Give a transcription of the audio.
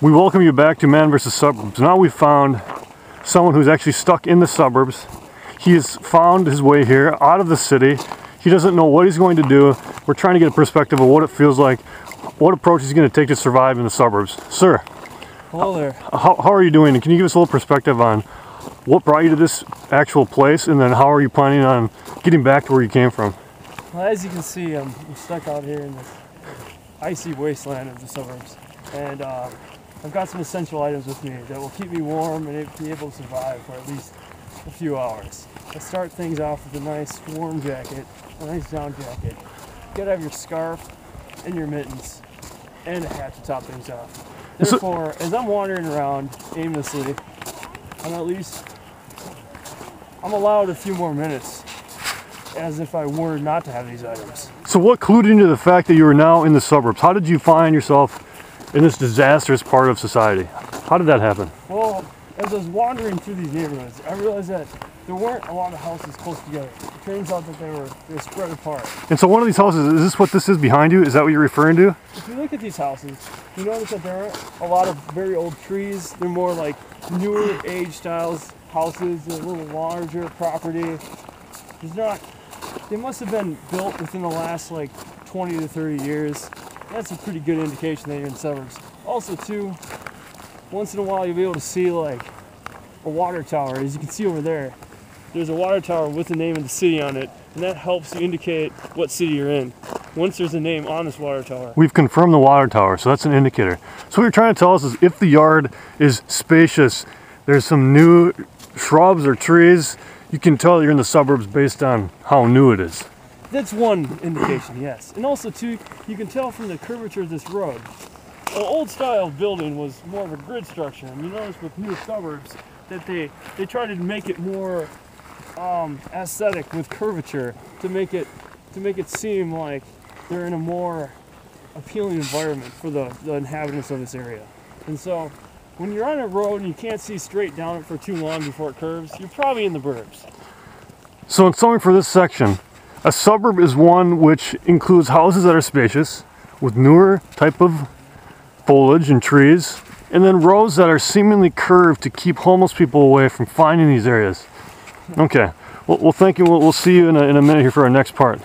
We welcome you back to Man vs. Suburbs. Now we've found someone who's actually stuck in the suburbs. He has found his way here out of the city. He doesn't know what he's going to do. We're trying to get a perspective of what it feels like, what approach he's going to take to survive in the suburbs. Sir. Hello there. How are you doing? And can you give us a little perspective on what brought you to this actual place, and then how are you planning on getting back to where you came from? Well, as you can see, I'm stuck out here in this icy wasteland of the suburbs. And I've got some essential items with me that will keep me warm and be able to survive for at least a few hours. I start things off with a nice warm jacket, a nice down jacket. You gotta have your scarf and your mittens and a hat to top things off. Therefore, as I'm wandering around aimlessly, I'm allowed a few more minutes as if I were not to have these items. So what clued into the fact that you are now in the suburbs? How did you find yourself in this disastrous part of society? How did that happen? Well, as I was wandering through these neighborhoods, I realized that there weren't a lot of houses close together. It turns out that they were spread apart. And so one of these houses, is this what this is behind you? Is that what you're referring to? If you look at these houses, you notice that there aren't a lot of very old trees. They're more like newer age styles houses. They're a little larger property. They must have been built within the last like 20 to 30 years. That's a pretty good indication that you're in the suburbs. Also too, once in a while you'll be able to see like a water tower. As you can see over there, there's a water tower with the name of the city on it, and that helps you indicate what city you're in. Once there's a name on this water tower. We've confirmed the water tower, so that's an indicator. So what you're trying to tell us is if the yard is spacious, there's some new shrubs or trees, you can tell you're in the suburbs based on how new it is. That's one indication, yes. And also too, you can tell from the curvature of this road. An old style building was more of a grid structure, and you notice with new suburbs that they try to make it more aesthetic with curvature to make it seem like they're in a more appealing environment for the inhabitants of this area. And so when you're on a road and you can't see straight down it for too long before it curves, you're probably in the burbs. So in summary for this section, a suburb is one which includes houses that are spacious with newer type of foliage and trees, and then roads that are seemingly curved to keep homeless people away from finding these areas. Okay, well thank you. We'll see you in a minute here for our next part.